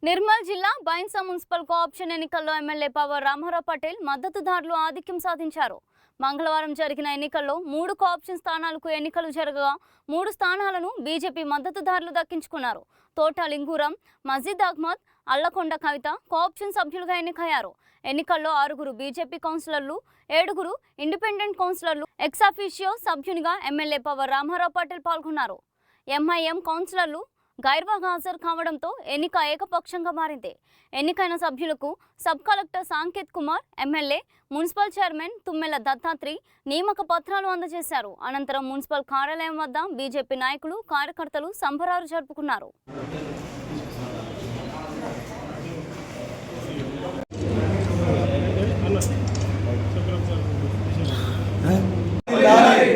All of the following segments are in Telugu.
నిర్మల్ జిల్లా బైన్సా మున్సిపల్ కోఆప్షన్ ఎన్నికల్లో ఎమ్మెల్యే పవర్ రామారావు పటేల్ మద్దతుదారులు ఆధిక్యం సాధించారు. మంగళవారం జరిగిన ఎన్నికల్లో 3 కోఆప్షన్ స్థానాలకు ఎన్నికలు జరగగా 3 స్థానాలను బీజేపీ మద్దతుదారులు దక్కించుకున్నారు. తోట లింగూరం, మజీద్ అహ్మద్, అల్లకొండ కవిత కోఆప్షన్ సభ్యులుగా ఎన్నికయ్యారు. ఎన్నికల్లో 6 బీజేపీ కౌన్సిలర్లు, 7 ఇండిపెండెంట్ కౌన్సిలర్లు ఎక్స్ అఫీషియో సభ్యునిగా ఎమ్మెల్యే పవర్ రామారావు పటేల్ పాల్గొన్నారు. ఎంఐఎం కౌన్సిలర్లు గైర్వాగా హాజరు కావడంతో ఎన్నిక ఏకపక్షంగా మారింది. ఎన్నికైన సభ్యులకు sub collector Sanket Kumar, MLA, municipal chairman Tummela Dattatri నియామక పత్రాలు అందజేశారు. అనంతరం మున్సిపల్ కార్యాలయం వద్ద బీజేపీ నాయకులు, కార్యకర్తలు సంబరాలు జరుపుకున్నారు.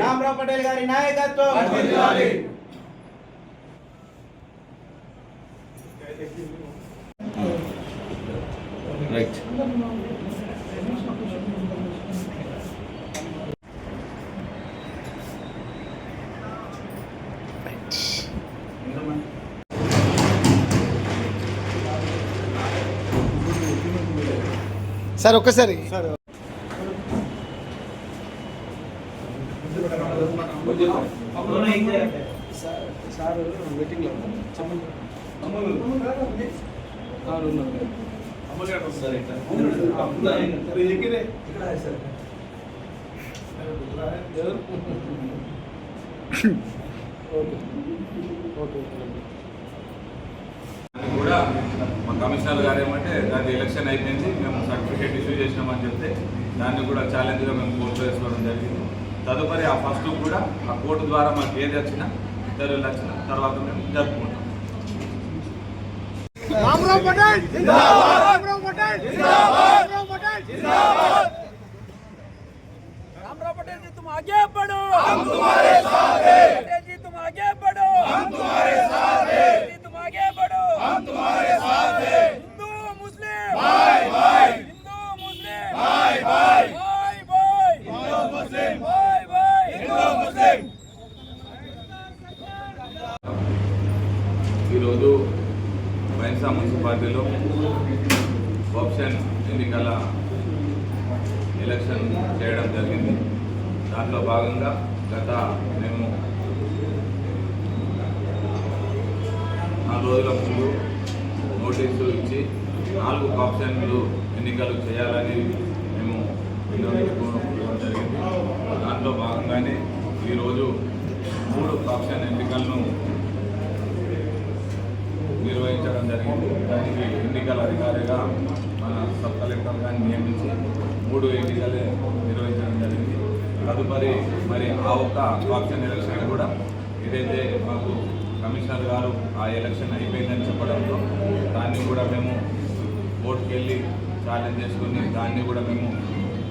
రామారావు పటేల్ గారి నాయకత్వం రైట్. సార్ ఒక్కసారి సార్ మీటింగ్లో కూడా మా కమిషనర్ గారు ఏమంటే దాని ఎలక్షన్ అయిపోయింది, మేము సర్టిఫికేట్ ఇష్యూ చేసినామని చెప్తే దాన్ని కూడా ఛాలెంజ్గా మేము కోర్టు వేసుకోవడం జరిగింది. తదుపరి ఆ ఫస్ట్ కూడా ఆ కోర్టు ద్వారా మాకు ఏది వచ్చినా ఇంటర్వ్యూలు వచ్చిన తర్వాత మేము జరుపుకుంటాం. రామారావు పటేల్ జిందాబాద్, రామారావు పటేల్ జిందాబాద్, రామారావు పటేల్ జిందాబాద్। रामराव पटेल जी तुम आगे बढ़ो, हम तुम्हारे साथ हैं। पटेल जी तुम आगे बढ़ो, हम तुम्हारे साथ हैं। पटेल जी तुम आगे बढ़ो, हम तुम्हारे साथ हैं। हिंदू मुस्लिम भाई भाई, हिंदू मुस्लिम भाई भाई, भाई भाई, हिंदू मुस्लिम, भाई भाई, हिंदू मुस्लिम। ఈరోజు బైన్సా మున్సిపాలిటీలో కోఆప్షన్ ఎన్నికల ఎలక్షన్ చేయడం జరిగింది. దాంట్లో భాగంగా మేము 4 రోజుల ముందు నోటీసు ఇచ్చి 4 కోఆప్షన్లు ఎన్నికలు చేయాలని మేము వినియోగించుకోవడం జరిగింది. దాంట్లో భాగంగానే ఈరోజు 3 కోఆప్షన్ ఎన్నికలను నిర్వహించడం జరిగింది. దానికి ఎన్నికల అధికారిగా మన సబ్ కలెక్టర్ గారిని నియమించి 3 ఎన్నికలు నిర్వహించడం జరిగింది. తదుపరి మరి ఆ ఒక్క కోఆప్షన్ ఎలక్షన్ కూడా ఏదైతే మాకు కమిషనర్ గారు ఆ ఎలక్షన్ అయిపోయిందని చెప్పడంతో దాన్ని కూడా మేము కోర్టుకు వెళ్ళి ఛాలెంజ్ చేసుకుని దాన్ని కూడా మేము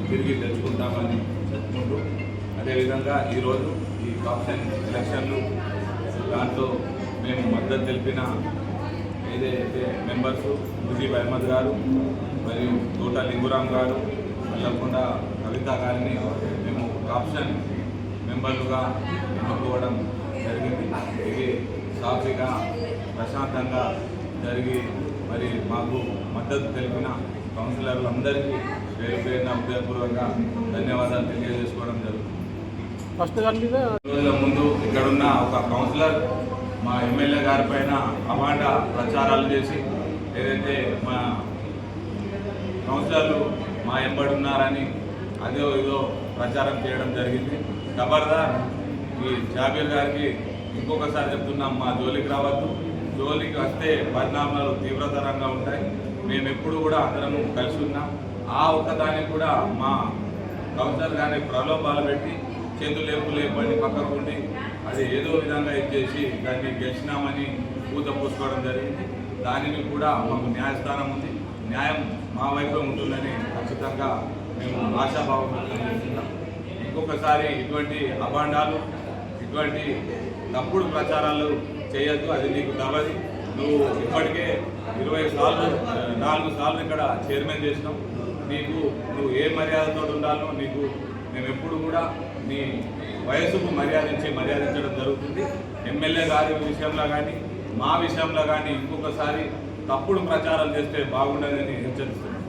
తిరిగి తెచ్చుకుంటామని చెప్పుకుంటూ, అదేవిధంగా ఈరోజు ఈ కోఆప్షన్ ఎలక్షన్లు దాంట్లో మేము మద్దతు తెలిపిన ఏదైతే మెంబర్సు ముజీబ్ అహ్మద్ గారు మరియు తోట లింగురాం గారు, అల్లకొండ కవిత గారిని మేము ఆప్షన్ మెంబర్లుగా ఎన్నుకోవడం జరిగింది. ఇది సాఫీగా ప్రశాంతంగా జరిగి మరి మాకు మద్దతు తెలిపిన కౌన్సిలర్లందరికీ పేరు పేరున హృదయపూర్వకంగా ధన్యవాదాలు తెలియజేసుకోవడం జరుగుతుంది. రోజుల ముందు ఇక్కడున్న ఒక కౌన్సిలర్ మా ఎమ్మెల్యే గారి పైన అవాండ ప్రచారాలు చేసి ఏదైతే మా కౌన్సిలర్లు మా ఎంబడి ఉన్నారని అదో ఇదో ప్రచారం చేయడం జరిగింది. ఖబర్దార్ ఈ జాబీర్ గారికి ఇంకొకసారి చెప్తున్నాం, మా జోలికి రావద్దు. జోలికి వస్తే పరిణామాలు తీవ్రతరంగా ఉంటాయి. మేము ఎప్పుడు కూడా అందరము కలిసి ఉన్నాం. ఆ ఒక్కదానికి కూడా మా కౌన్సిలర్ గారిని ప్రలోభాలు పెట్టి చేతులు లేపని పక్కకు ఉండి అది ఏదో విధంగా ఇచ్చేసి దాన్ని గెలిచినామని పూత పూసుకోవడం జరిగింది. దానిని కూడా మాకు న్యాయస్థానం ఉంది, న్యాయం మా వైపు ఉంటుందని ఖచ్చితంగా మేము ఆశాభావం చేస్తున్నాం. ఇంకొకసారి ఇటువంటి అభాండాలు, ఇటువంటి తప్పుడు ప్రచారాలు చేయొద్దు. అది నీకు తవది. నువ్వు ఇప్పటికే 4 సార్లు ఇక్కడ చైర్మన్ చేసినావు. నువ్వు ఏ మర్యాదతో ఉండాలో నీకు మేము ఎప్పుడు కూడా నీ వయసుకు మర్యాదించడం జరుగుతుంది. ఎమ్మెల్యే గారి విషయంలో కానీ మా విషయంలో కానీ ఇంకొకసారి తప్పుడు ప్రచారాలు చేస్తే బాగుండదని హెచ్చరిస్తున్నాం.